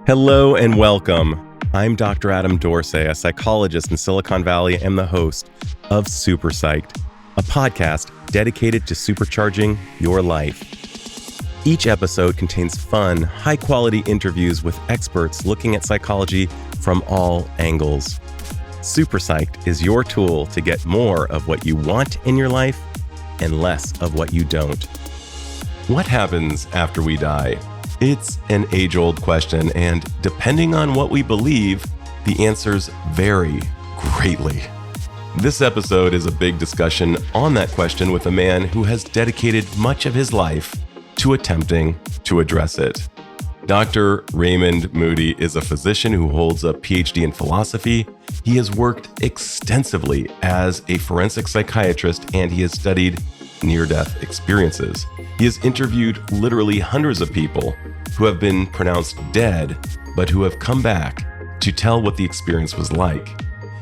Hello and welcome. I'm Dr. Adam Dorsay, a psychologist in Silicon Valley and the host of SuperPsyched, a podcast dedicated to supercharging your life. Each episode contains fun, high-quality interviews with experts looking at psychology from all angles. SuperPsyched is your tool to get more of what you want in your life and less of what you don't. What happens after we die? It's an age-old question, and depending on what we believe, the answers vary greatly. This episode is a big discussion on that question with a man who has dedicated much of his life to attempting to address it. Dr. Raymond Moody is a physician who holds a PhD in philosophy. He has worked extensively as a forensic psychiatrist, and he has studied near-death experiences. He has interviewed literally hundreds of people who have been pronounced dead, but who have come back to tell what the experience was like.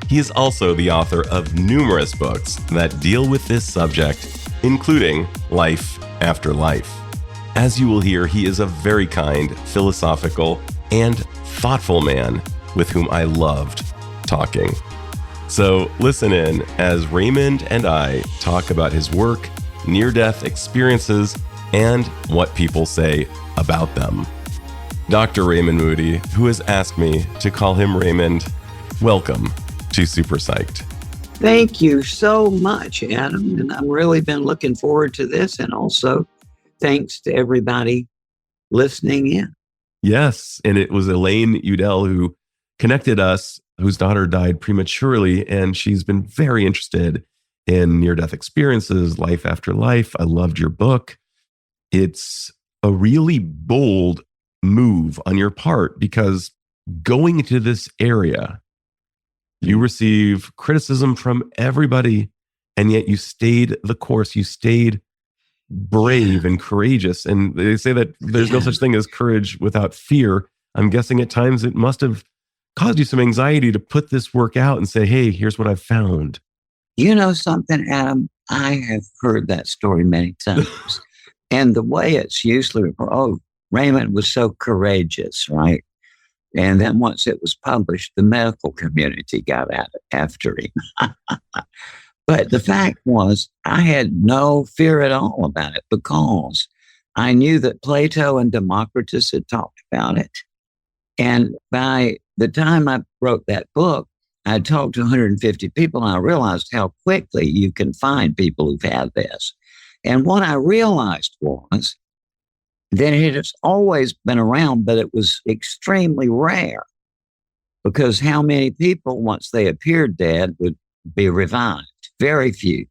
He is also the author of numerous books that deal with this subject, including Life After Life. As you will hear, he is a very kind, philosophical, and thoughtful man with whom I loved talking. So listen in as Raymond and I talk about his work, near-death experiences, and what people say about them. Dr. Raymond Moody, who has asked me to call him Raymond, welcome to SuperPsyched. Thank you so much, Adam. And I've really been looking forward to this. And also, thanks to everybody listening in. Yes, and it was Elaine Udell who connected us, whose daughter died prematurely, and she's been very interested in near-death experiences, life after life. I loved your book. It's a really bold move on your part because going into this area, you receive criticism from everybody, and yet you stayed the course. You stayed brave and courageous. And they say that there's no such thing as courage without fear. I'm guessing at times it must have caused you some anxiety to put this work out and say, hey, here's what I've found. You know something, Adam? I have heard that story many times. And the way it's usually, Raymond was so courageous, right? And then once it was published, the medical community got at it after him. But the fact was, I had no fear at all about it because I knew that Plato and Democritus had talked about it. And by the time I wrote that book, I talked to 150 people, and I realized how quickly you can find people who've had this. And what I realized was that it has always been around, but it was extremely rare because how many people, once they appeared dead, would be revived? Very few.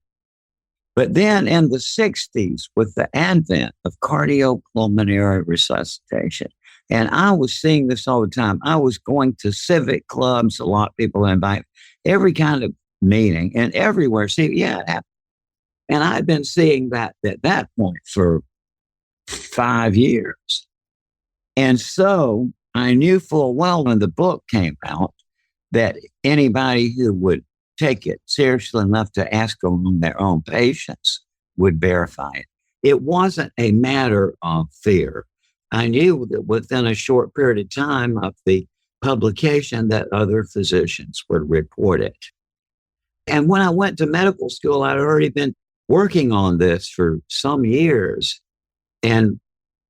But then in the 60s, with the advent of cardiopulmonary resuscitation, and I was seeing this all the time. I was going to civic clubs, a lot of people invite, every kind of meeting, and everywhere. See, yeah, it happened. And I'd been seeing that at that point for 5 years. And so I knew full well when the book came out that anybody who would take it seriously enough to ask on their own patients would verify it. It wasn't a matter of fear. I knew that within a short period of time of the publication that other physicians would report it. And when I went to medical school, I'd already been working on this for some years. And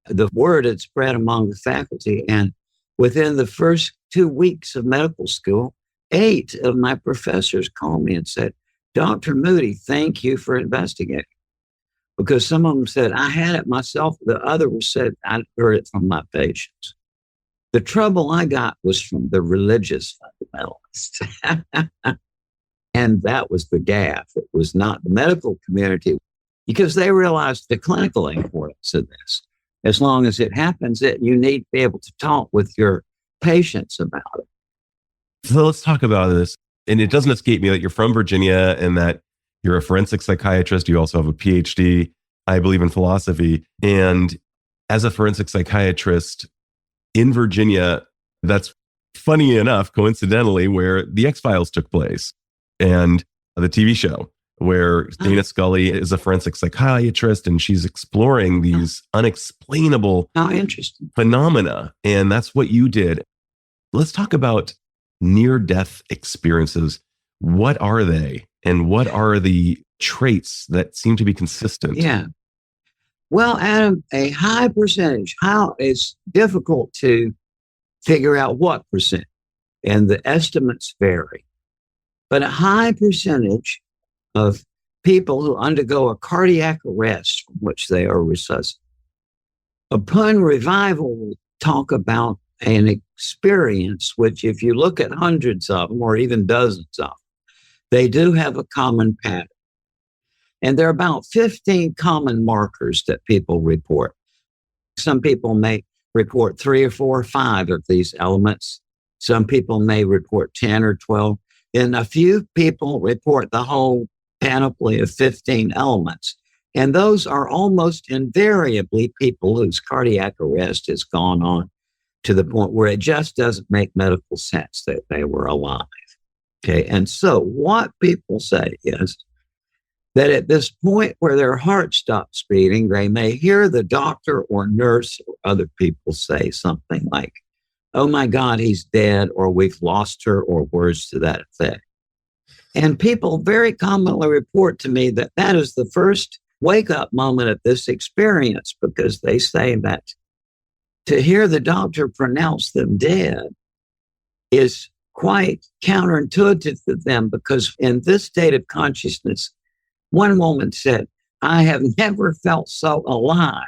the word had spread among the faculty. And within the first 2 weeks of medical school, 8 of my professors called me and said, Dr. Moody, thank you for investigating. Because some of them said, I had it myself. The other said, I heard it from my patients. The trouble I got was from the religious fundamentalists. And that was the gaffe. It was not the medical community because they realized the clinical importance of this. As long as it happens, you need to be able to talk with your patients about it. So let's talk about this. And it doesn't escape me that you're from Virginia and that you're a forensic psychiatrist. You also have a PhD, I believe, in philosophy. And as a forensic psychiatrist in Virginia, that's funny enough, coincidentally, where the X-Files took place and the TV show. where Dana Scully is a forensic psychiatrist and she's exploring these unexplainable interesting phenomena. And that's what you did. Let's talk about near-death experiences. What are they? And what are the traits that seem to be consistent? Yeah. Well, Adam, a high percentage, how it's difficult to figure out what percent, and the estimates vary. But a high percentage of people who undergo a cardiac arrest from which they are resuscitated, upon revival, we'll talk about an experience which, if you look at hundreds of them or even dozens of them, they do have a common pattern. And there are about 15 common markers that people report. Some people may report 3 or 4 or 5 of these elements. Some people may report 10 or 12. And a few people report the whole panoply of 15 elements. And those are almost invariably people whose cardiac arrest has gone on to the point where it just doesn't make medical sense that they were alive. Okay. And so what people say is that at this point where their heart stops beating, they may hear the doctor or nurse or other people say something like, "Oh my God, he's dead," or "We've lost her," or words to that effect. And people very commonly report to me that that is the first wake-up moment of this experience, because they say that to hear the doctor pronounce them dead is quite counterintuitive to them, because in this state of consciousness, one woman said, "I have never felt so alive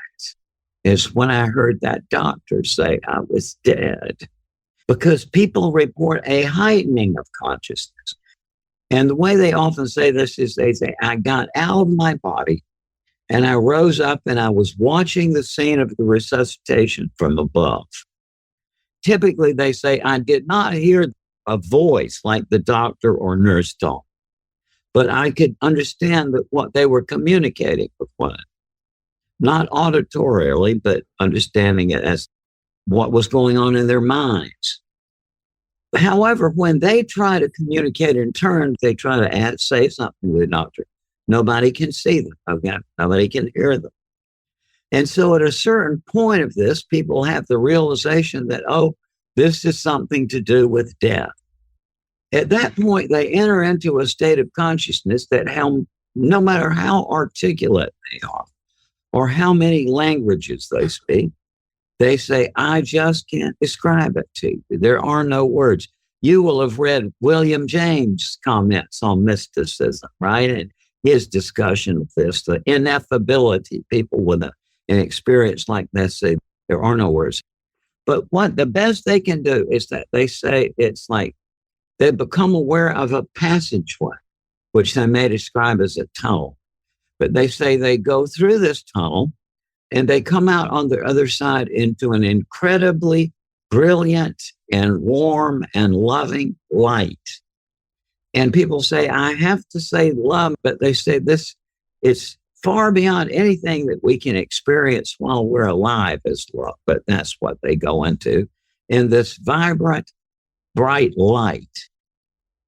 as when I heard that doctor say I was dead," because people report a heightening of consciousness. And the way they often say this is they say, "I got out of my body and I rose up and I was watching the scene of the resuscitation from above." Typically, they say, "I did not hear a voice like the doctor or nurse talk, but I could understand that what they were communicating with one another, not auditorily, but understanding it as what was going on in their minds." However, when they try to communicate in turn, they try to say something to the doctor. Nobody can see them. Okay? Nobody can hear them. And so at a certain point of this, people have the realization that, oh, this is something to do with death. At that point, they enter into a state of consciousness that no matter how articulate they are or how many languages they speak, they say, "I just can't describe it to you. There are no words." You will have read William James' comments on mysticism, right? And his discussion of this, the ineffability. People with an experience like that say there are no words. But what the best they can do is that they say it's like they become aware of a passageway, which they may describe as a tunnel. But they say they go through this tunnel and they come out on the other side into an incredibly brilliant and warm and loving light. And people say, I have to say love, but they say this is far beyond anything that we can experience while we're alive as love. But that's what they go into in this vibrant, bright light.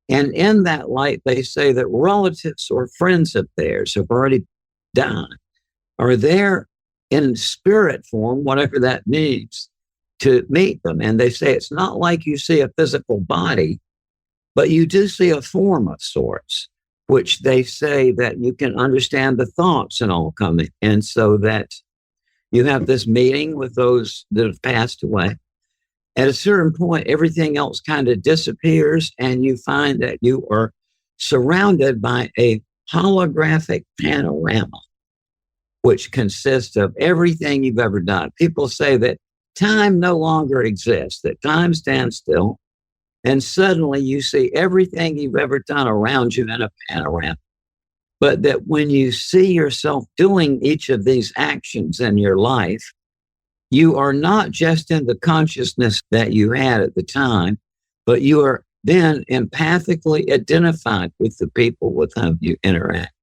And in that light, they say that relatives or friends of theirs who've already died are there in spirit form, whatever that means, to meet them. And they say it's not like you see a physical body, but you do see a form of sorts, which they say that you can understand the thoughts and all coming. And so that you have this meeting with those that have passed away. At a certain point, everything else kind of disappears, and you find that you are surrounded by a holographic panorama, which consists of everything you've ever done. People say that time no longer exists, that time stands still, and suddenly you see everything you've ever done around you in a panorama. But that when you see yourself doing each of these actions in your life, you are not just in the consciousness that you had at the time, but you are then empathically identified with the people with whom you interact.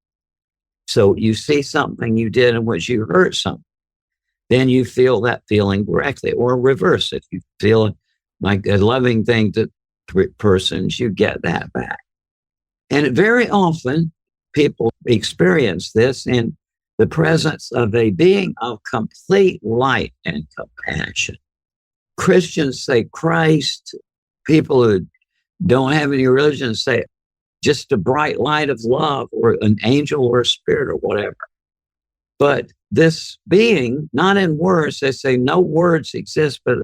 So you see something you did in which you hurt something, then you feel that feeling directly, or reverse. If you feel like a loving thing to persons, you get that back. And very often, people experience this in the presence of a being of complete light and compassion. Christians say Christ. People who don't have any religion say just a bright light of love or an angel or a spirit or whatever. But this being, not in words, they say no words exist, but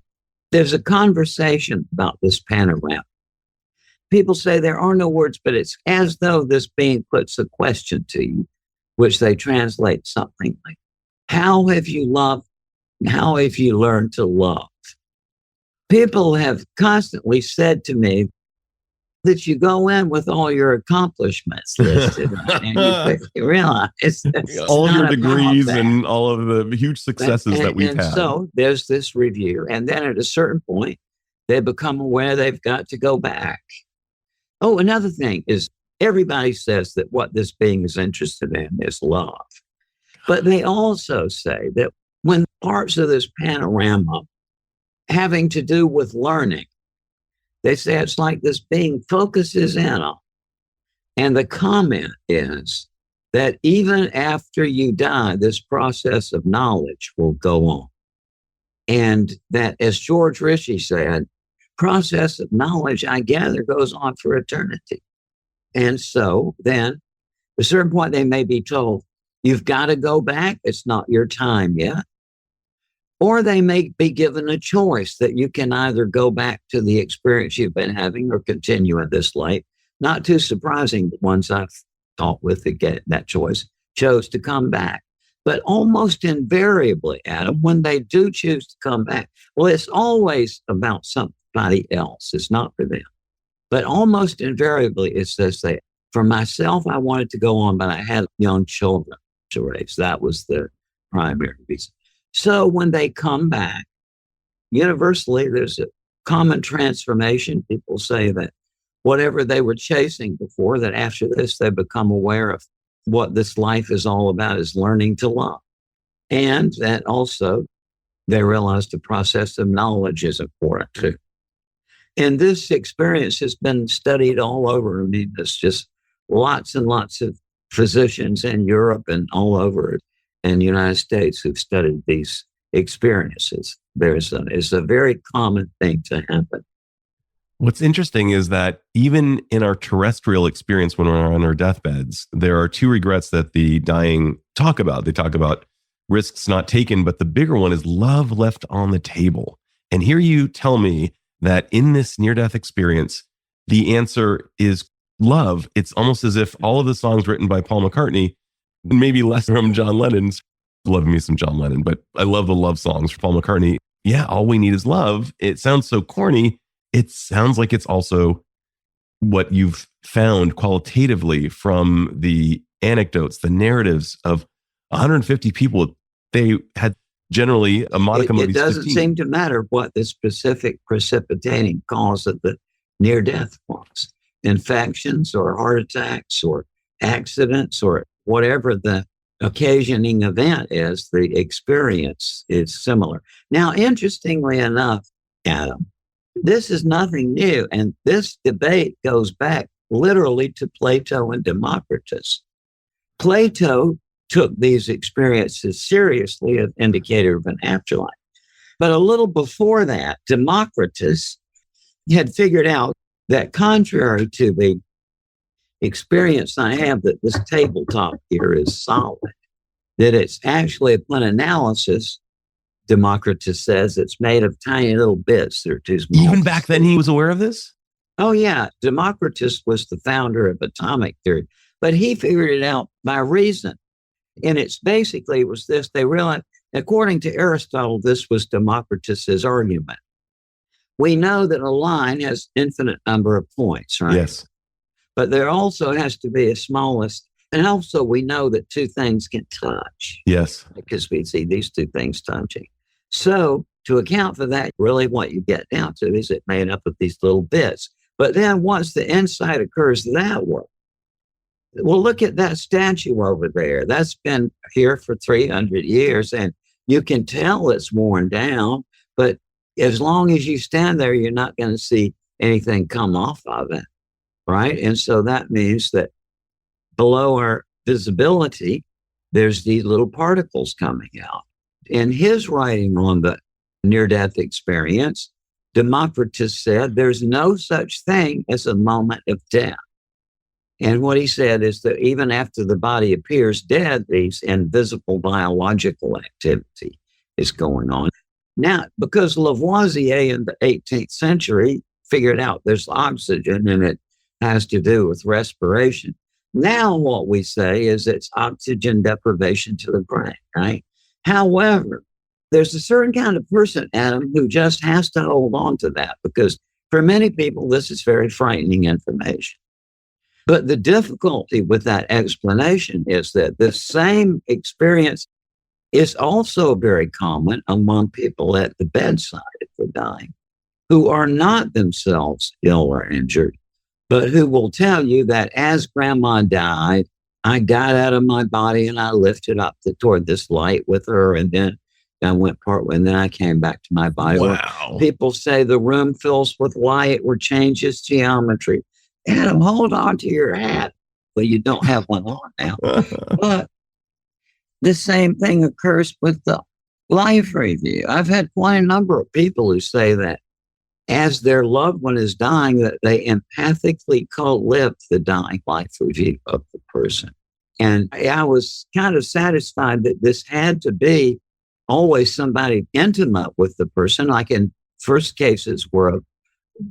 there's a conversation about this panorama. People say there are no words, but it's as though this being puts a question to you, which they translate something like, how have you loved? How have you learned to love? People have constantly said to me that you go in with all your accomplishments listed, and you quickly realize it's all your not degrees about that. and all of the huge successes that we've had. So there's this review, and then at a certain point, they become aware they've got to go back. Oh, another thing is everybody says that what this being is interested in is love. But they also say that when parts of this panorama having to do with learning, they say it's like this being focuses in on. And the comment is that even after you die, this process of knowledge will go on. And that, as George Ritchie said, process of knowledge, I gather, goes on for eternity. And so then at a certain point, they may be told, you've got to go back. It's not your time yet. Or they may be given a choice that you can either go back to the experience you've been having or continue in this life. Not too surprising, the ones I've talked with that get that choice chose to come back. But almost invariably, Adam, when they do choose to come back, well, it's always about somebody else. It's not for them. But almost invariably, it's this thing. For myself, I wanted to go on, but I had young children to raise. That was the primary reason. So when they come back, universally, there's a common transformation. People say that whatever they were chasing before, that after this, they become aware of what this life is all about, is learning to love. And that also they realize the process of knowledge is important too. And this experience has been studied all over. I mean, it's just lots and lots of physicians in Europe and all over in the United States who've studied these experiences. It's a very common thing to happen. What's interesting is that even in our terrestrial experience when we're on our deathbeds, there are two regrets that the dying talk about. They talk about risks not taken, but the bigger one is love left on the table. And here you tell me that in this near-death experience, the answer is love. It's almost as if all of the songs written by Paul McCartney, maybe less from John Lennon's, love me some John Lennon, but I love the love songs for Paul McCartney. Yeah, all we need is love. It sounds so corny. It sounds like it's also what you've found qualitatively from the anecdotes, the narratives of 150 people. They had generally a modicum of these 15. It doesn't seem to matter what the specific precipitating cause of the near death was. Infections or heart attacks or accidents or whatever the occasioning event is, the experience is similar. Now, interestingly enough, Adam, this is nothing new. And this debate goes back literally to Plato and Democritus. Plato took these experiences seriously as indicator of an afterlife. But a little before that, Democritus had figured out that contrary to the experience I have that this tabletop here is solid, that it's actually, upon analysis, Democritus says it's made of tiny little bits that are too small. Even back then he was aware of this? Oh, yeah. Democritus was the founder of atomic theory, but he figured it out by reason. And it's basically, it was this, they realized, according to Aristotle, this was Democritus's argument. We know that a line has infinite number of points, right? Yes. But there also has to be a smallest. And also we know that two things can touch. Yes. Because we see these two things touching. So to account for that, really what you get down to is it made up of these little bits. But then once the insight occurs that way, well, look at that statue over there. That's been here for 300 years and you can tell it's worn down, but as long as you stand there, you're not going to see anything come off of it, right? And so that means that below our visibility, there's these little particles coming out. In his writing on the near-death experience, Democritus said there's no such thing as a moment of death. And what he said is that even after the body appears dead, these invisible biological activity is going on. Now, because Lavoisier in the 18th century figured out there's oxygen and it has to do with respiration. Now what we say is it's oxygen deprivation to the brain, right? However, there's a certain kind of person, Adam, who just has to hold on to that because for many people, this is very frightening information. But the difficulty with that explanation is that the same experience is also very common among people at the bedside if they're dying, who are not themselves ill or injured, but who will tell you that as grandma died, I got out of my body and I lifted up toward this light with her. And then I went partway and then I came back to my body. Wow. People say the room fills with light or changes geometry. Adam, hold on to your hat. Well, you don't have one on now. But the same thing occurs with the life review. I've had quite a number of people who say that as their loved one is dying, that they empathically co-live the dying life review of the person. And I was kind of satisfied that this had to be always somebody intimate with the person. Like in first cases were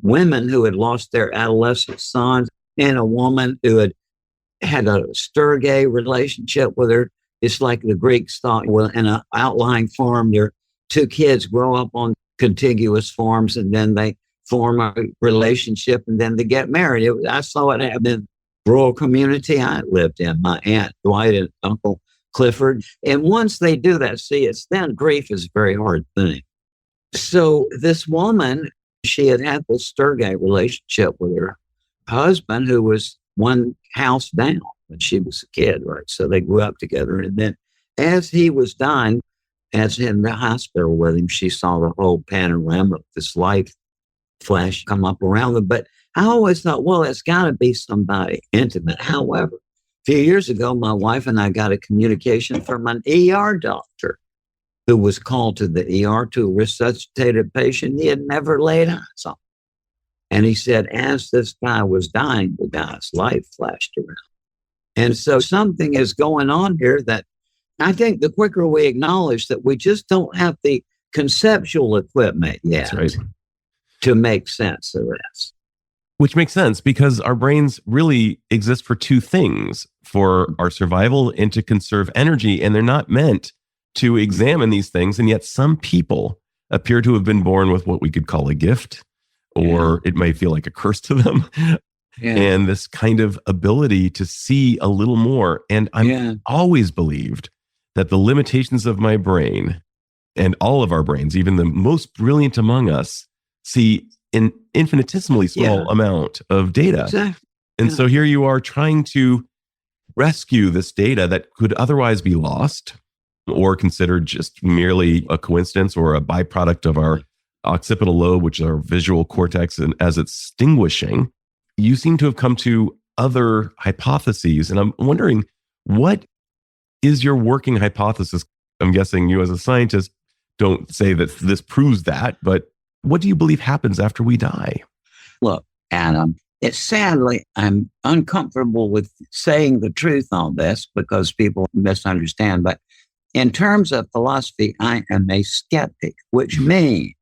women who had lost their adolescent sons and a woman who had had a Sturgay relationship with her. It's like the Greeks thought, well, in an outlying farm, their two kids grow up on contiguous farms and then they form a relationship and then they get married. I saw it happen in the rural community I lived in, my Aunt Dwight and Uncle Clifford. And once they do that, see, it's then grief is a very hard thing. So this woman, she had had this Sturgay relationship with her husband who was one house down when she was a kid, right? So they grew up together. And then as he was dying, as in the hospital with him, she saw the whole panorama of this life flash come up around them. But I always thought, well, it's got to be somebody intimate. However, a few years ago, my wife and I got a communication from an ER doctor who was called to the ER to resuscitate a patient he had never laid eyes on. And he said, as this guy was dying, the guy's life flashed around. And so something is going on here that I think the quicker we acknowledge that we just don't have the conceptual equipment yet to make sense of this. Which makes sense because our brains really exist for two things, for our survival and to conserve energy. And they're not meant to examine these things. And yet some people appear to have been born with what we could call a gift, or it may feel like a curse to them. And this kind of ability to see a little more. And I've always believed that the limitations of my brain and all of our brains, even the most brilliant among us, see an infinitesimally small amount of data. Exactly. And so here you are trying to rescue this data that could otherwise be lost or considered just merely a coincidence or a byproduct of our occipital lobe, which is our visual cortex, and as it's extinguishing. You seem to have come to other hypotheses. And I'm wondering, what is your working hypothesis? I'm guessing you as a scientist don't say that this proves that, but what do you believe happens after we die? Look, Adam, it's sadly, I'm uncomfortable with saying the truth on this because people misunderstand. But in terms of philosophy, I am a skeptic, which means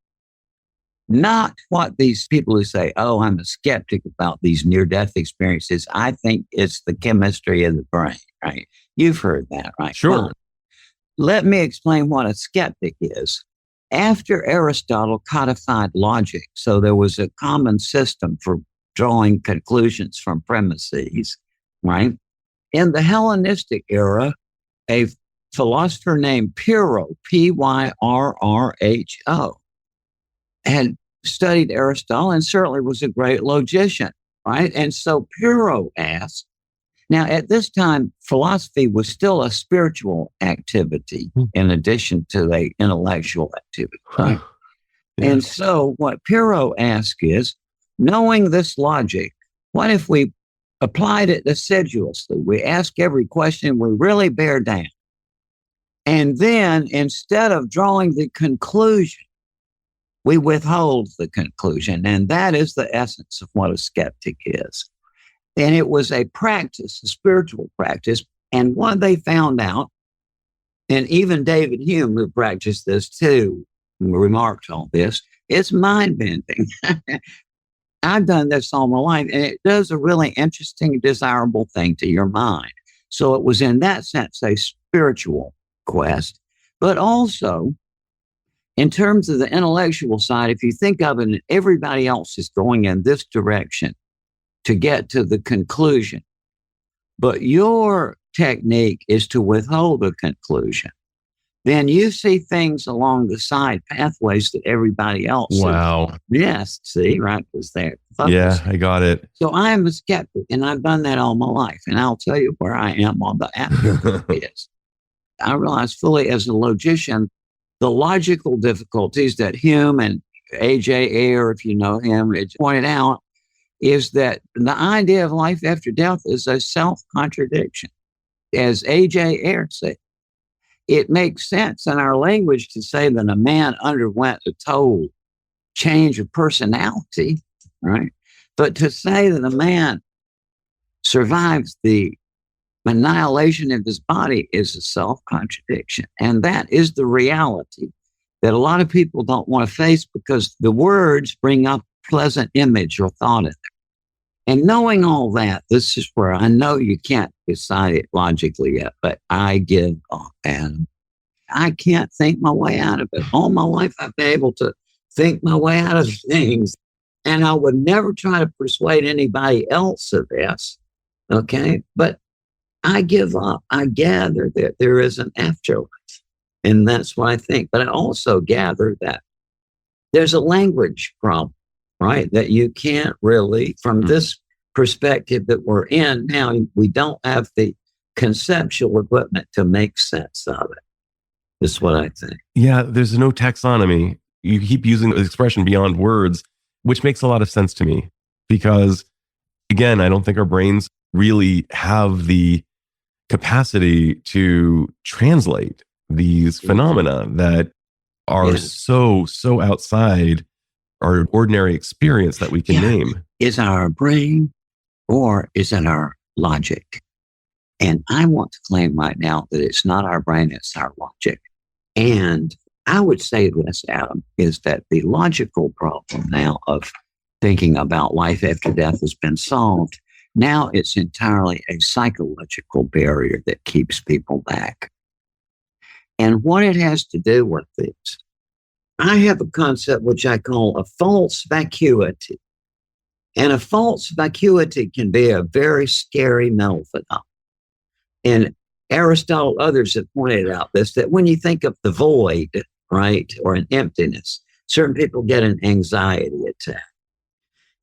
not what these people who say, oh, I'm a skeptic about these near-death experiences. I think it's the chemistry of the brain, right? You've heard that, right? Sure. Well, let me explain what a skeptic is. After Aristotle codified logic, so there was a common system for drawing conclusions from premises, right? In the Hellenistic era, a philosopher named Pyrrho, Pyrrho, had studied Aristotle and certainly was a great logician, right? And so Pyrrho asked, now at this time, philosophy was still a spiritual activity in addition to the intellectual activity, right? And so what Pyrrho asked is, knowing this logic, what if we applied it assiduously. We ask every question, we really bear down. And then instead of drawing the conclusion, we withhold the conclusion. And that is the essence of what a skeptic is. And it was a practice, a spiritual practice. And what they found out, and even David Hume, who practiced this too, remarked on this, it's mind-bending. I've done this all my life, and it does a really interesting, desirable thing to your mind. So it was in that sense a spiritual quest, but also in terms of the intellectual side, if you think of it, everybody else is going in this direction to get to the conclusion. But your technique is to withhold a conclusion. Then you see things along the side pathways that everybody else Wow. Yes, see, right, was there. Focus. Yeah, I got it. So I am a skeptic, and I've done that all my life. And I'll tell you where I am on the app is. I realize fully as a logician, the logical difficulties that Hume and A.J. Ayer, if you know him, pointed out, is that the idea of life after death is a self-contradiction. As A.J. Ayer said, it makes sense in our language to say that a man underwent a total change of personality, right? But to say that a man survives the annihilation of his body is a self-contradiction. And that is the reality that a lot of people don't want to face because the words bring up pleasant image or thought in there. And knowing all that, this is where I know you can't decide it logically yet, but I give up and I can't think my way out of it. All my life, I've been able to think my way out of things. And I would never try to persuade anybody else of this. Okay. But I give up. I gather that there is an afterlife. And that's what I think. But I also gather that there's a language problem, right? That you can't really, from this perspective that we're in now, we don't have the conceptual equipment to make sense of it. That's what I think. Yeah, there's no taxonomy. You keep using the expression beyond words, which makes a lot of sense to me because, again, I don't think our brains really have the capacity to translate these phenomena that are so outside our ordinary experience that we can name. Is it our brain or is it our logic? And I want to claim right now that it's not our brain, it's our logic. And I would say this, Adam, is that the logical problem now of thinking about life after death has been solved. Now it's entirely a psychological barrier that keeps people back. And what it has to do with this, I have a concept which I call a false vacuity. And a false vacuity can be a very scary mental phenomenon. And Aristotle, others have pointed out this, that when you think of the void, right, or an emptiness, certain people get an anxiety attack.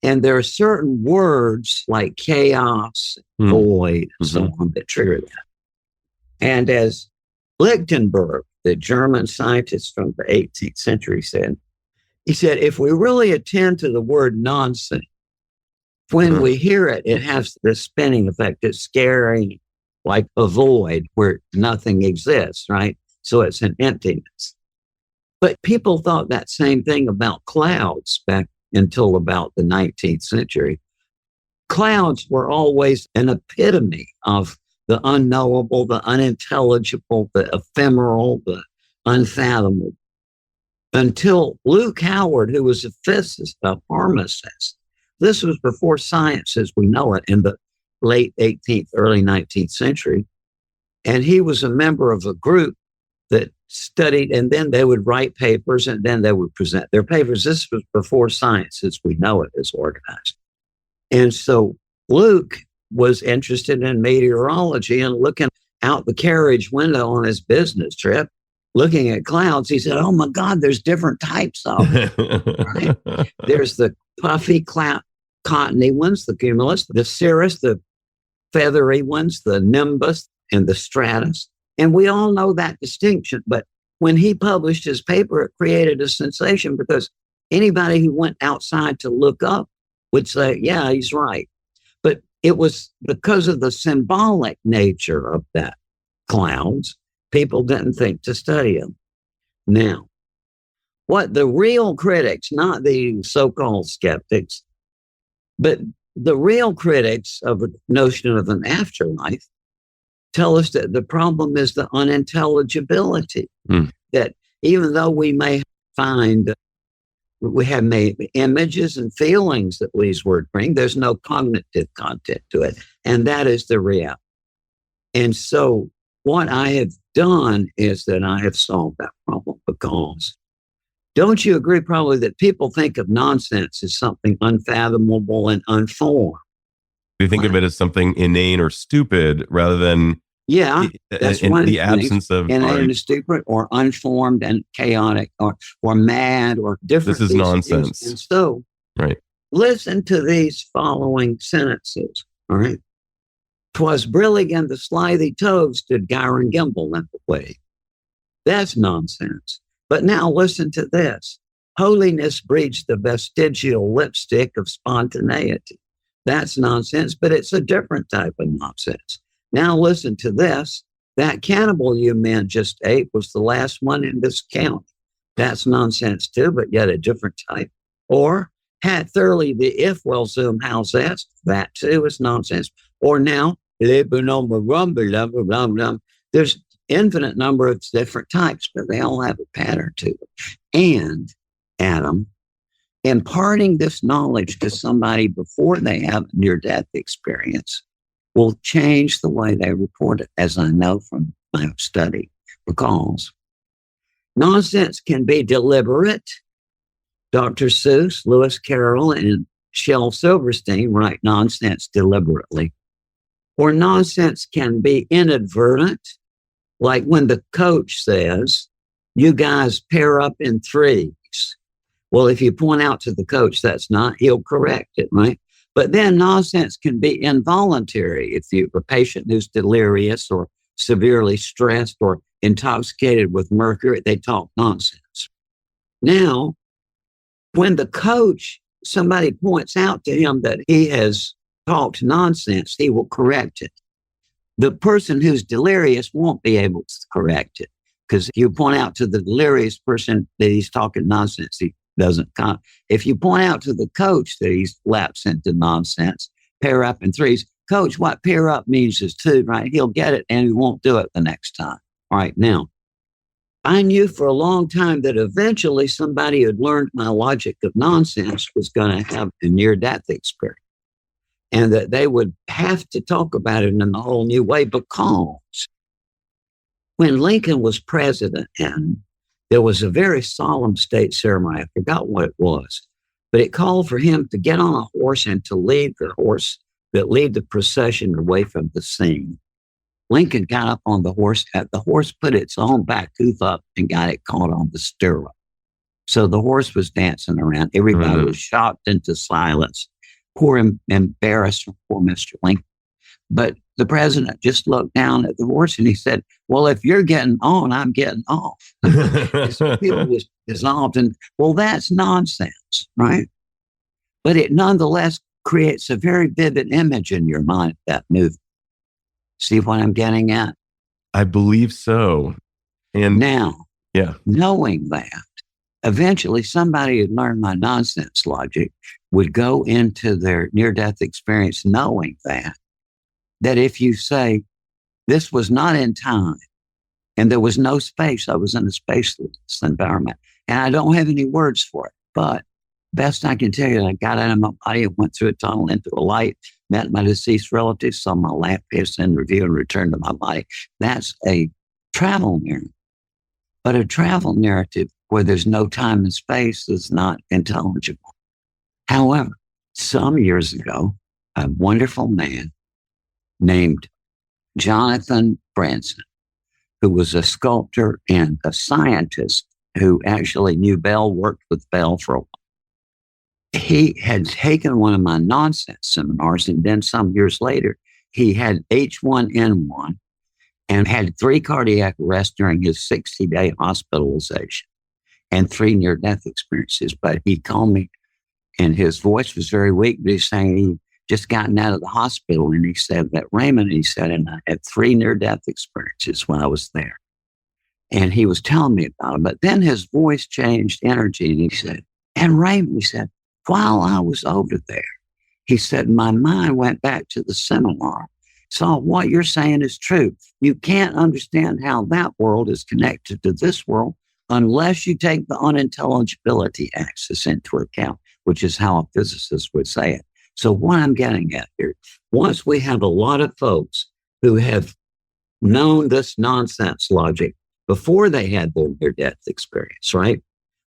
And there are certain words like chaos, void, and so on that trigger that. And as Lichtenberg, the German scientist from the 18th century said, he said, if we really attend to the word nonsense, when we hear it, it has the spinning effect. It's scary, like a void where nothing exists, right? So it's an emptiness. But people thought that same thing about clouds back until about the 19th century. Clouds were always an epitome of the unknowable, the unintelligible, the ephemeral, the unfathomable. Until Luke Howard, who was a physicist, a pharmacist, this was before science as we know it in the late 18th, early 19th century. And he was a member of a group that studied, and then they would write papers and then they would present their papers. This was before science as we know it is organized. And so Luke was interested in meteorology and looking out the carriage window on his business trip, looking at clouds. He said, oh my God, there's different types of them. Right? There's the puffy cloud, cottony ones, the cumulus, the cirrus, the feathery ones, the nimbus, and the stratus. And we all know that distinction. But when he published his paper, it created a sensation because anybody who went outside to look up would say, yeah, he's right. But it was because of the symbolic nature of that clouds, people didn't think to study them. Now, what the real critics, not the so-called skeptics, but the real critics of the notion of an afterlife tell us that the problem is the unintelligibility. That even though we may find, we have made images and feelings that these words bring, there's no cognitive content to it. And that is the reality. And so what I have done is that I have solved that problem, because don't you agree probably that people think of nonsense as something unfathomable and unformed? You think of it as something inane or stupid rather than that's in one the absence of inane and stupid, or unformed and chaotic, or mad, or different. This is nonsense. And so, right. Listen to these following sentences. All right. 'Twas brillig and the slithy toves did gyre and gimble in the way. That's nonsense. But now listen to this. Holiness breeds the vestigial lipstick of spontaneity. That's nonsense, but it's a different type of nonsense. Now listen to this. That cannibal you men just ate was the last one in this county. That's nonsense too, but yet a different type. Or had thoroughly the if well zoom house asked. That too is nonsense. Or now, there's infinite number of different types, but they all have a pattern to them. And, Adam, imparting this knowledge to somebody before they have a near-death experience will change the way they report it, as I know from my study, because nonsense can be deliberate. Dr. Seuss, Lewis Carroll, and Shel Silverstein write nonsense deliberately. Or nonsense can be inadvertent, like when the coach says, you guys pair up in threes. Well, if you point out to the coach that's not, he'll correct it, right? But then nonsense can be involuntary. If you're a patient who's delirious or severely stressed or intoxicated with mercury, they talk nonsense. Now, when the coach, somebody points out to him that he has talked nonsense, he will correct it. The person who's delirious won't be able to correct it, because if you point out to the delirious person that he's talking nonsense, he doesn't count. If you point out to the coach that he's lapsed into nonsense, pair up in threes, coach, what pair up means is two, right? He'll get it and he won't do it the next time. All right, now, I knew for a long time that eventually somebody who'd learned my logic of nonsense was going to have a near-death experience, and that they would have to talk about it in a whole new way, because when Lincoln was president and there was a very solemn state ceremony, I forgot what it was, but it called for him to get on a horse and to lead the procession away from the scene. Lincoln got up on the horse. The horse put its own back hoof up and got it caught on the stirrup. So the horse was dancing around. Everybody was shocked into silence. Poor embarrassed poor Mr. Lincoln. But the president just looked down at the horse and he said, well, if you're getting on, I'm getting off. So people was dissolved. And well, that's nonsense, right? But it nonetheless creates a very vivid image in your mind, that movement. See what I'm getting at? I believe so. And now, knowing that, eventually somebody who'd learned my nonsense logic would go into their near-death experience knowing that if you say, this was not in time, and there was no space, I was in a spaceless environment, and I don't have any words for it, but best I can tell you, I got out of my body and went through a tunnel into a light, met my deceased relatives, saw my last patient in review, and returned to my body. That's a travel narrative. But a travel narrative where there's no time and space is not intelligible. However, some years ago, a wonderful man named Jonathan Branson, who was a sculptor and a scientist who actually knew Bell, worked with Bell for a while. He had taken one of my nonsense seminars, and then some years later, he had H1N1 and had 3 cardiac arrests during his 60-day hospitalization and 3 near-death experiences. But he called me, and his voice was very weak, but he's saying he just gotten out of the hospital. And he said that Raymond, he said, and I had 3 near-death experiences when I was there. And he was telling me about it. But then his voice changed energy. And he said, and Raymond, he said, while I was over there, he said, my mind went back to the seminar. So what you're saying is true. You can't understand how that world is connected to this world unless you take the unintelligibility axis into account, which is how a physicist would say it. So what I'm getting at here, once we have a lot of folks who have known this nonsense logic before they had their near-death experience, right?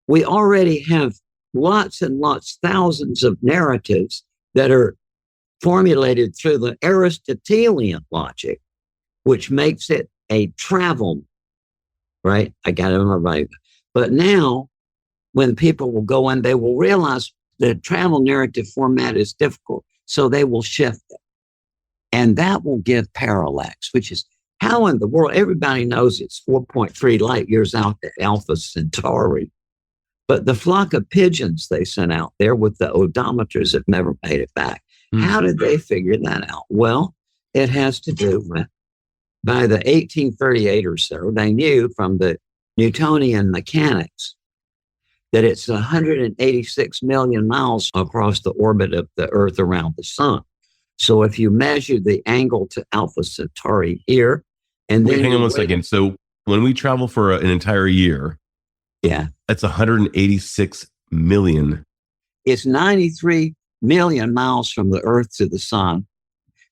We already have lots and lots, thousands of narratives that are formulated through the Aristotelian logic, which makes it a travel, right? I got it on my right. But now, when people will go in, they will realize the travel narrative format is difficult, so they will shift it. And that will give parallax, which is how in the world, everybody knows it's 4.3 light years out to Alpha Centauri. But the flock of pigeons they sent out there with the odometers have never made it back. How did they figure that out? Well, it has to do with, by the 1838 or so, they knew from the Newtonian mechanics that it's 186 million miles across the orbit of the Earth around the sun. So if you measure the angle to Alpha Centauri here, and then hang on 1 second. So when we travel for an entire year, that's 186 million. It's 93 million miles from the Earth to the sun.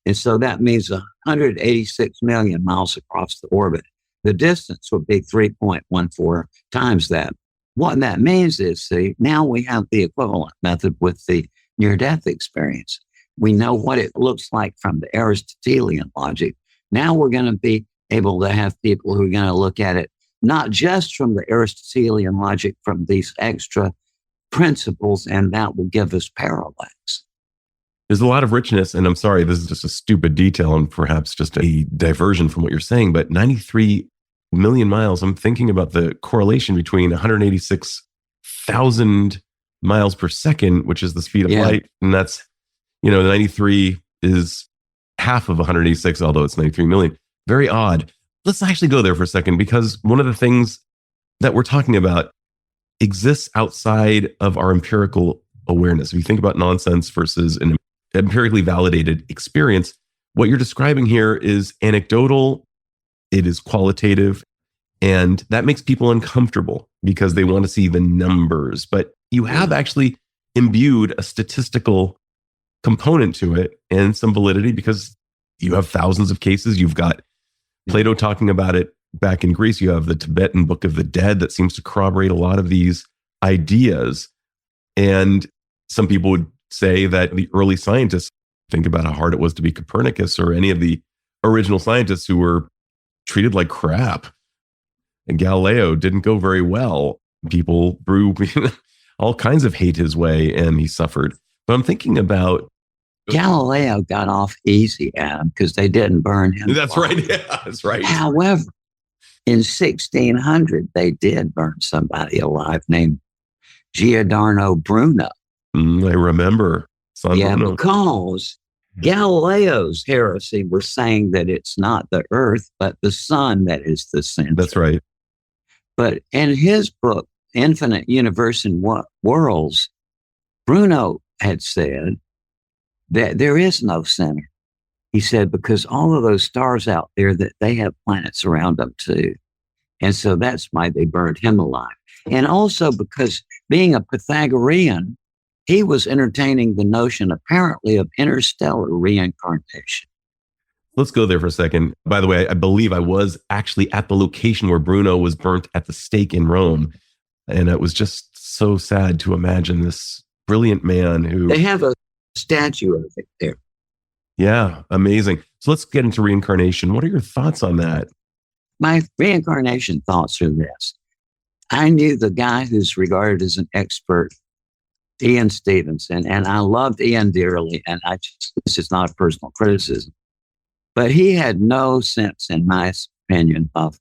And so that means 186 million miles across the orbit. The distance would be 3.14 times that. What that means is, see, now we have the equivalent method with the near-death experience. We know what it looks like from the Aristotelian logic. Now we're going to be able to have people who are going to look at it not just from the Aristotelian logic, from these extra principles, and that will give us parallax. There's a lot of richness, and I'm sorry, this is just a stupid detail and perhaps just a diversion from what you're saying, but 93 million miles, I'm thinking about the correlation between 186,000 miles per second, which is the speed of light, and that's, 93 is half of 186, although it's 93 million. Very odd. Let's actually go there for a second, because one of the things that we're talking about exists outside of our empirical awareness. If you think about nonsense versus an empirically validated experience, what you're describing here is anecdotal, it is qualitative, and that makes people uncomfortable because they want to see the numbers. But you have actually imbued a statistical component to it and some validity, because you have thousands of cases. You've got Plato talking about it back in Greece. You have the Tibetan Book of the Dead that seems to corroborate a lot of these ideas. And some people would say that the early scientists, think about how hard it was to be Copernicus or any of the original scientists who were treated like crap. And Galileo didn't go very well. People brew all kinds of hate his way, and he suffered. But I'm thinking about Galileo got off easy, Adam, because they didn't burn him. That's alive. Right. Yeah, that's right. However, in 1600, they did burn somebody alive named Giordano Bruno. I remember. Bruno. Because Galileo's heresy was saying that it's not the Earth, but the sun that is the center. That's right. But in his book, Infinite Universe and Worlds, Bruno had said that there is no center. He said, because all of those stars out there, that they have planets around them too. And so that's why they burned him alive. And also because being a Pythagorean, he was entertaining the notion apparently of interstellar reincarnation. Let's go there for a second. By the way, I believe I was actually at the location where Bruno was burnt at the stake in Rome. And it was just so sad to imagine this brilliant man who... They have a statue of it there. Yeah, amazing. So let's get into reincarnation. What are your thoughts on that? My reincarnation thoughts are this. I knew the guy who's regarded as an expert, Ian Stevenson, and I loved Ian dearly, and this is not a personal criticism, but he had no sense, in my opinion, of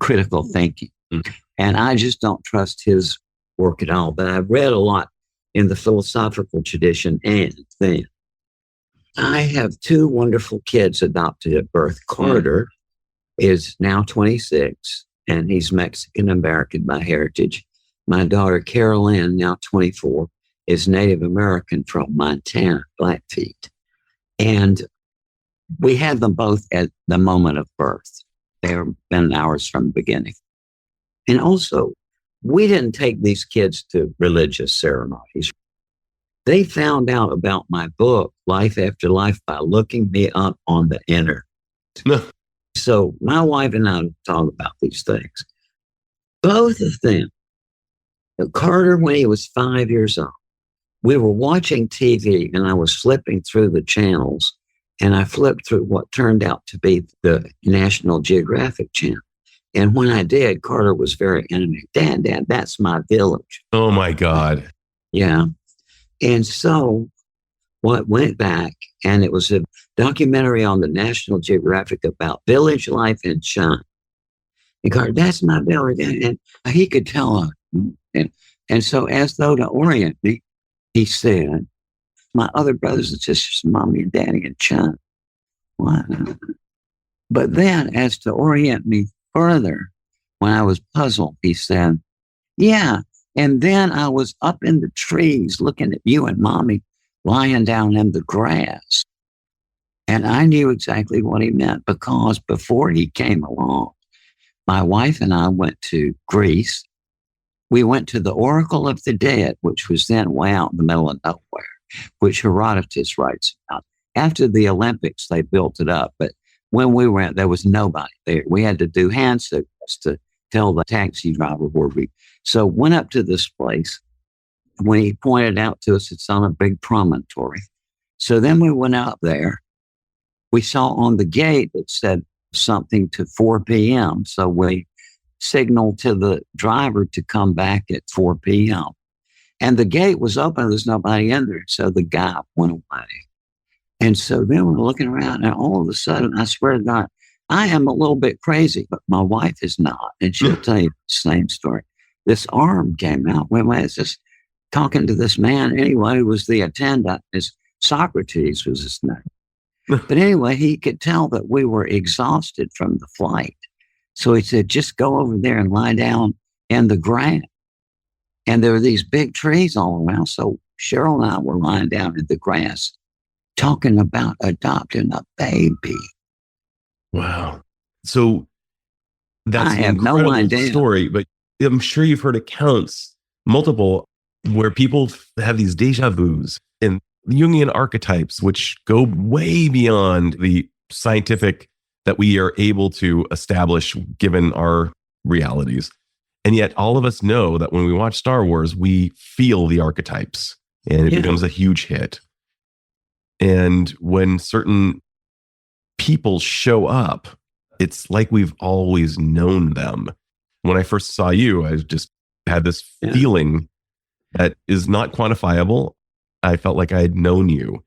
critical thinking. And I just don't trust his work at all. But I've read a lot in the philosophical tradition and then. I have two wonderful kids adopted at birth. Carter is now 26, and he's Mexican-American by heritage. My daughter, Carol Ann, now 24, is Native American from Montana, Blackfeet. And we had them both at the moment of birth. They've been ours from the beginning. And also, we didn't take these kids to religious ceremonies. They found out about my book, Life After Life, by looking me up on the internet. So my wife and I talk about these things. Both of them, Carter, when he was 5 years old, we were watching TV and I was flipping through the channels, and I flipped through what turned out to be the National Geographic channel. And when I did, Carter was very animated. Dad, that's my village. Oh my God. Yeah. And so what went back, and it was a documentary on the National Geographic about village life in China. And Carter, that's my village. And he could tell her. And so as though to orient me, he said, my other brothers and sisters, mommy and daddy in China. What? But then as to orient me further, when I was puzzled, he said, yeah. And then I was up in the trees looking at you and mommy lying down in the grass. And I knew exactly what he meant, because before he came along, my wife and I went to Greece. We went to the Oracle of the Dead, which was then way out in the middle of nowhere, which Herodotus writes about. After the Olympics, they built it up. But when we went, there was nobody there. We had to do hand signals to tell the taxi driver where we. So went up to this place. When he pointed out to us, it's on a big promontory. So then we went out there. We saw on the gate it said something to 4 p.m. So we signaled to the driver to come back at 4 p.m. And the gate was open. There's nobody in there. So the guy went away. And so then we're looking around, and all of a sudden, I swear to God, I am a little bit crazy, but my wife is not. And she'll tell you the same story. This arm came out. When I was just talking to this man, anyway, who was the attendant. Socrates was his name. But anyway, he could tell that we were exhausted from the flight. So he said, just go over there and lie down in the grass. And there were these big trees all around. So Cheryl and I were lying down in the grass talking about adopting a baby. Wow. So that's I an have no incredible idea. story, but I'm sure you've heard accounts, multiple, where people have these deja vus and Jungian archetypes, which go way beyond the scientific that we are able to establish given our realities. And yet all of us know that when we watch Star Wars, we feel the archetypes, and it becomes a huge hit. And when certain people show up, it's like we've always known them. When I first saw you, I just had this feeling that is not quantifiable. I felt like I had known you,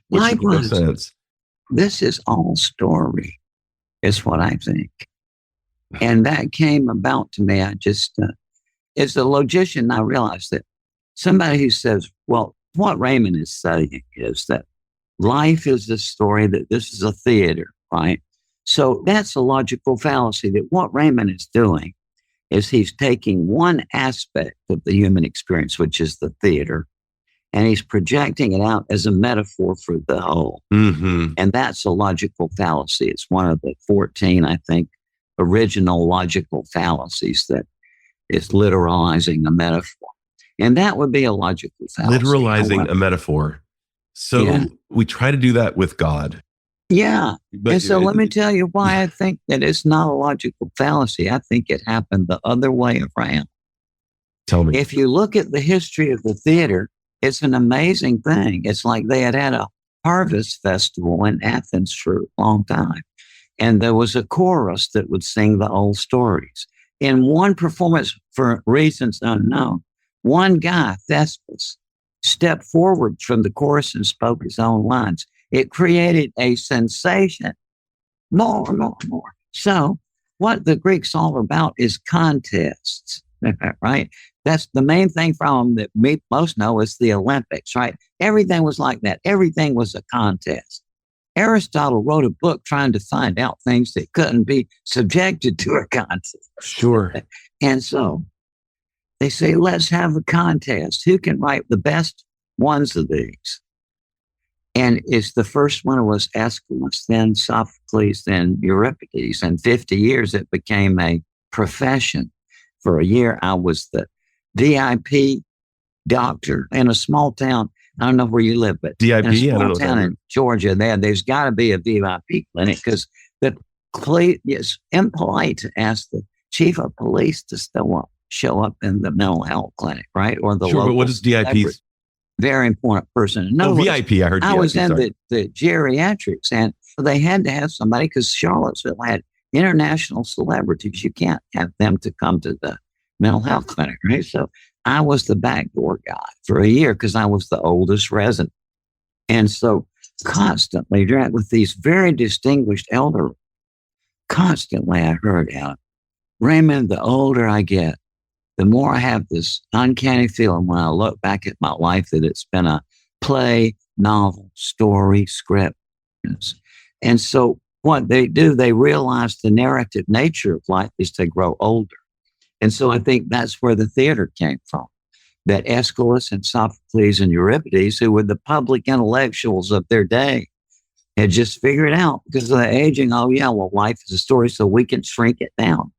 which makes no sense. This is all story, is what I think. And that came about to me. I just, as a logician, I realized that somebody who says, well, what Raymond is saying is that life is a story, that this is a theater, right? So that's a logical fallacy, that what Raymond is doing is he's taking one aspect of the human experience, which is the theater, and he's projecting it out as a metaphor for the whole. Mm-hmm. And that's a logical fallacy. It's one of the 14, I think, original logical fallacies that is literalizing a metaphor. And that would be a logical fallacy. Literalizing a metaphor. So we try to do that with God. Yeah. But, and so let me tell you why I think that it's not a logical fallacy. I think it happened the other way around. Tell me. If you look at the history of the theater, it's an amazing thing. It's like they had a harvest festival in Athens for a long time. And there was a chorus that would sing the old stories. In one performance, for reasons unknown, one guy, Thespis, stepped forward from the chorus and spoke his own lines. It created a sensation. More. So what the Greeks all about is contests, right? That's the main thing from that we most know is the Olympics, right? Everything was like that. Everything was a contest. Aristotle wrote a book trying to find out things that couldn't be subjected to a contest. Sure. And so they say, let's have a contest. Who can write the best ones of these? And it's the first one was Aeschylus, then Sophocles, then Euripides. In 50 years, it became a profession. For a year, I was the VIP doctor in a small town. I don't know where you live, but DIP? in a small I don't know town in Georgia, there's got to be a VIP clinic because it's impolite to ask the chief of police to show up in the mental health clinic, right? Or the Sure, local but what is DIP? Very important person. No, VIP. I heard. I VIP, was in the geriatrics, and they had to have somebody because Charlottesville had international celebrities. You can't have them to come to the mental health clinic, right? So I was the backdoor guy for a year because I was the oldest resident. And so constantly, with these very distinguished elderly, constantly I heard out, Raymond, the older I get, the more I have this uncanny feeling when I look back at my life that it's been a play, novel, story, script. And so what they do, they realize the narrative nature of life is to grow older. And so I think that's where the theater came from, that Aeschylus and Sophocles and Euripides, who were the public intellectuals of their day, had just figured out because of the aging, oh yeah, well, life is a story, so we can shrink it down,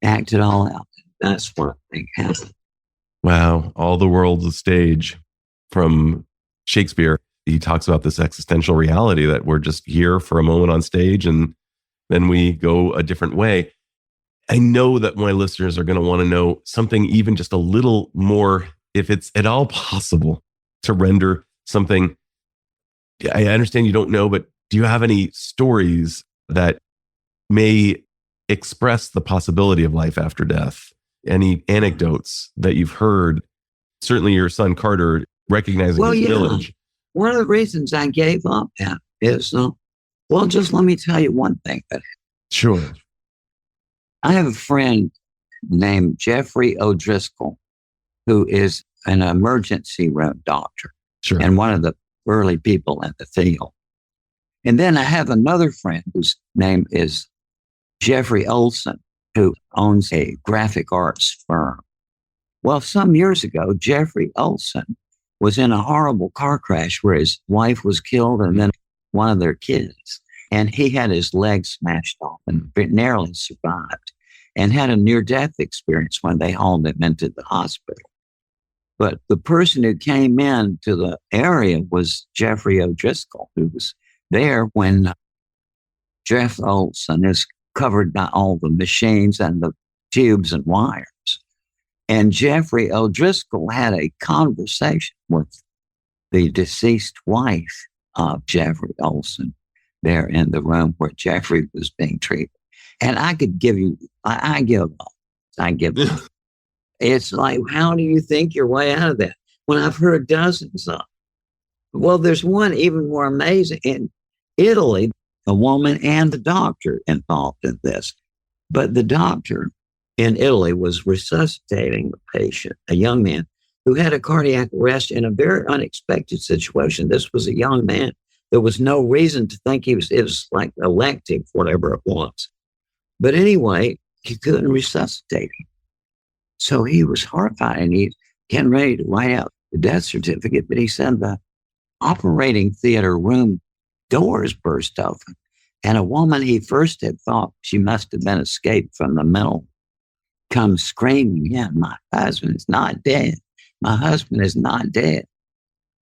act it all out. That's what I think happened. Wow. All the world's a stage. From Shakespeare, he talks about this existential reality that we're just here for a moment on stage and then we go a different way. I know that my listeners are going to want to know something even just a little more, if it's at all possible to render something. I understand you don't know, but do you have any stories that may express the possibility of life after death? Any anecdotes that you've heard? Certainly your son Carter recognizing his village. One of the reasons I gave up is, just let me tell you one thing. Sure. I have a friend named Jeffrey O'Driscoll, who is an emergency room doctor. Sure. And one of the early people in the field. And then I have another friend whose name is Jeffrey Olson, who owns a graphic arts firm. Well, some years ago, Jeffrey Olson was in a horrible car crash where his wife was killed and then one of their kids. And he had his leg smashed off and narrowly survived and had a near-death experience when they hauled him into the hospital. But the person who came in to the area was Jeffrey O'Driscoll, who was there when Jeff Olson is covered by all the machines and the tubes and wires. And Jeffrey O'Driscoll had a conversation with the deceased wife of Jeffrey Olson there in the room where Jeffrey was being treated. And I could give you, I give up. I give up. It's like, how do you think your way out of that? When I've heard dozens of. Well, there's one even more amazing. In Italy, a woman and the doctor involved in this. But the doctor in Italy was resuscitating the patient, a young man who had a cardiac arrest in a very unexpected situation. This was a young man. There was no reason to think it was like elective, whatever it was. But anyway, he couldn't resuscitate him. So he was horrified and he's getting ready to write out the death certificate. But he said the operating theater room doors burst open. And a woman he first had thought she must have been escaped from the mental comes screaming, yeah, my husband is not dead. My husband is not dead.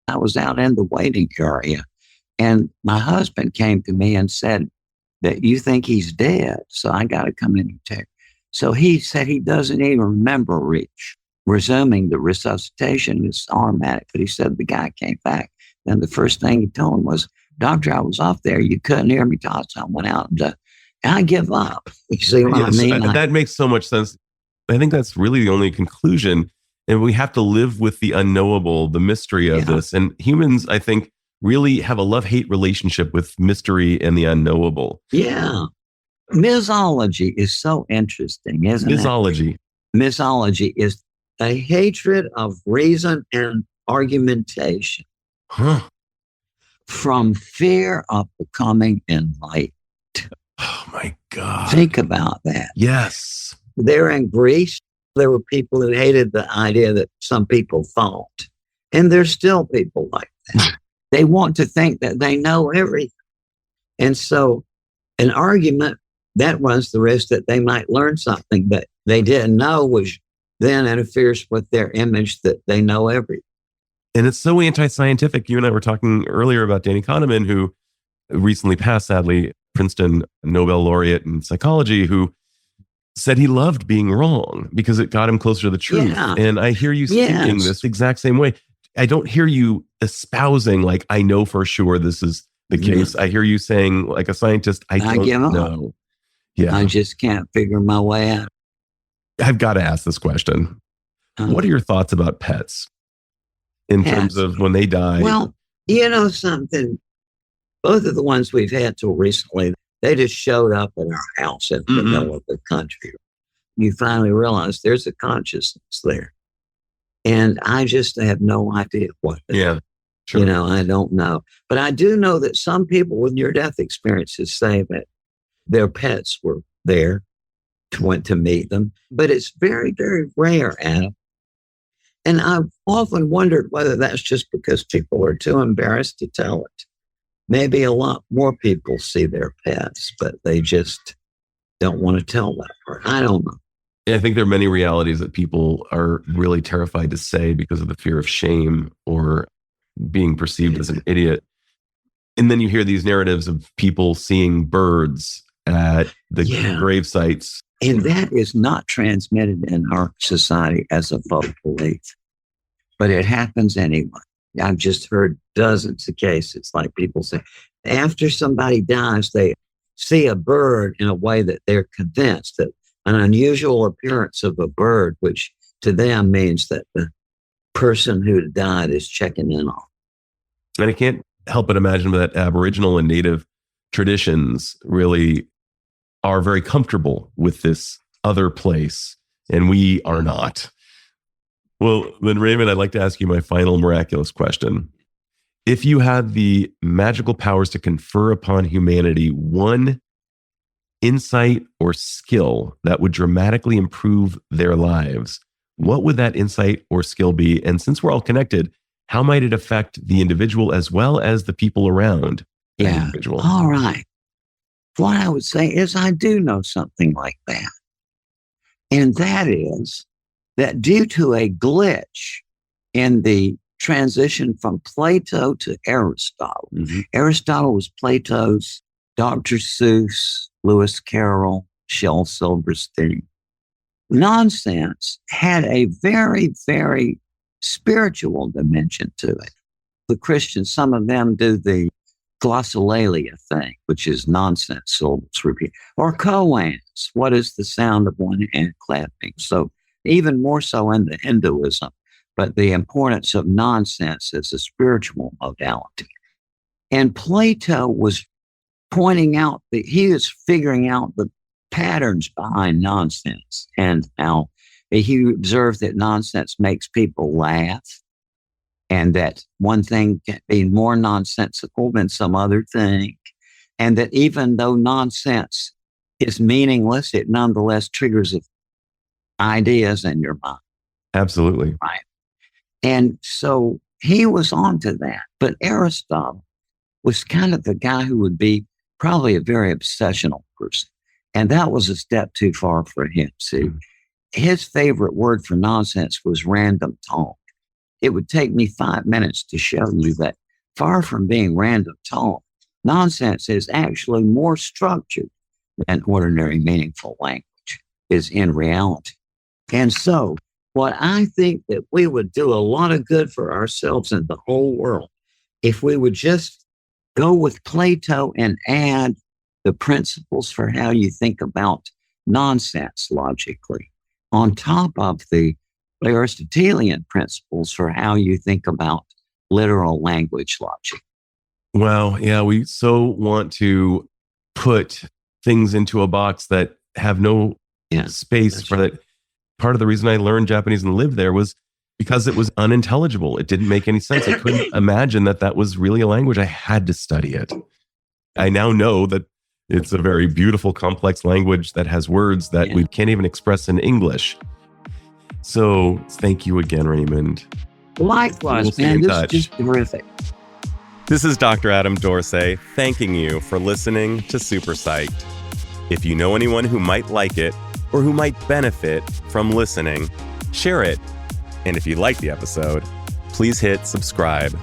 I was out in the waiting area. And my husband came to me and said that you think he's dead. So I got to come in and check. So he said he doesn't even remember resuming the resuscitation. It's automatic. But he said the guy came back. And the first thing he told him was, doctor, I was off there. You couldn't hear me talk. So I went out and I give up. You see what I mean? That makes so much sense. I think that's really the only conclusion. And we have to live with the unknowable, the mystery of this. And humans, I think, really have a love-hate relationship with mystery and the unknowable. Yeah. Mythology is so interesting, isn't it? Mythology. Mythology is a hatred of reason and argumentation Huh. from fear of becoming enlightened. Oh my God. Think about that. Yes. There in Greece, there were people who hated the idea that some people thought. And there's still people like that. They want to think that they know everything. And so an argument that runs the risk that they might learn something that they didn't know, which then interferes with their image that they know everything. And it's so anti-scientific. You and I were talking earlier about Danny Kahneman, who recently passed, sadly, Princeton Nobel laureate in psychology, who said he loved being wrong because it got him closer to the truth. Yeah. And I hear you speaking this exact same way. I don't hear you espousing, like, I know for sure this is the case. I hear you saying, like a scientist, I don't know. Yeah. I just can't figure my way out. I've got to ask this question. What are your thoughts about pets in terms of when they die? Well, you know something? Both of the ones we've had till recently, they just showed up at our house in the middle of the country. You finally realize there's a consciousness there. And I just have no idea what. Yeah. Sure. You know, I don't know. But I do know that some people with near-death experiences say that their pets were there to meet them. But it's very, very rare, Adam. And I've often wondered whether that's just because people are too embarrassed to tell it. Maybe a lot more people see their pets, but they just don't want to tell that part. I don't know. I think there are many realities that people are really terrified to say because of the fear of shame or being perceived as an idiot. And then you hear these narratives of people seeing birds at the grave sites. And that is not transmitted in our society as a folk belief, but it happens anyway. I've just heard dozens of cases like people say, after somebody dies, they see a bird in a way that they're convinced that an unusual appearance of a bird, which to them means that the person who died is checking in on. And I can't help but imagine that Aboriginal and Native traditions really are very comfortable with this other place, and we are not. Well, then, Raymond, I'd like to ask you my final miraculous question. If you had the magical powers to confer upon humanity one insight or skill that would dramatically improve their lives, what would that insight or skill be? And since we're all connected, how might it affect the individual as well as the people around the individual? All right. What I would say is I do know something like that. And that is that due to a glitch in the transition from Plato to Aristotle, Aristotle was Plato's Dr. Seuss, Lewis Carroll, Shel Silverstein. Nonsense had a very, very spiritual dimension to it. The Christians, some of them do the glossolalia thing, which is nonsense syllables repeat, or koans. What is the sound of one hand clapping? So even more so in the Hinduism, but the importance of nonsense as a spiritual modality. And Plato was pointing out that he was figuring out the patterns behind nonsense and how he observed that nonsense makes people laugh and that one thing can be more nonsensical than some other thing. And that even though nonsense is meaningless, it nonetheless triggers ideas in your mind. Absolutely. Right. And so he was on to that. But Aristotle was kind of the guy who would be probably a very obsessional person. And that was a step too far for him. See, his favorite word for nonsense was random talk. It would take me 5 minutes to show you that far from being random talk, nonsense is actually more structured than ordinary meaningful language is in reality. And so what I think that we would do a lot of good for ourselves and the whole world if we would just go with Plato and add the principles for how you think about nonsense logically on top of the Aristotelian principles for how you think about literal language logic. Wow. Yeah. We so want to put things into a box that have no space for that. part of the reason I learned Japanese and lived there was because it was unintelligible. It didn't make any sense. I couldn't imagine that was really a language. I had to study it. I now know that it's a very beautiful, complex language that has words that we can't even express in English. So thank you again, Raymond. Likewise, man. This is just terrific. This is Dr. Adam Dorsay thanking you for listening to SuperPsyched. If you know anyone who might like it or who might benefit from listening, share it. And if you like the episode, please hit subscribe.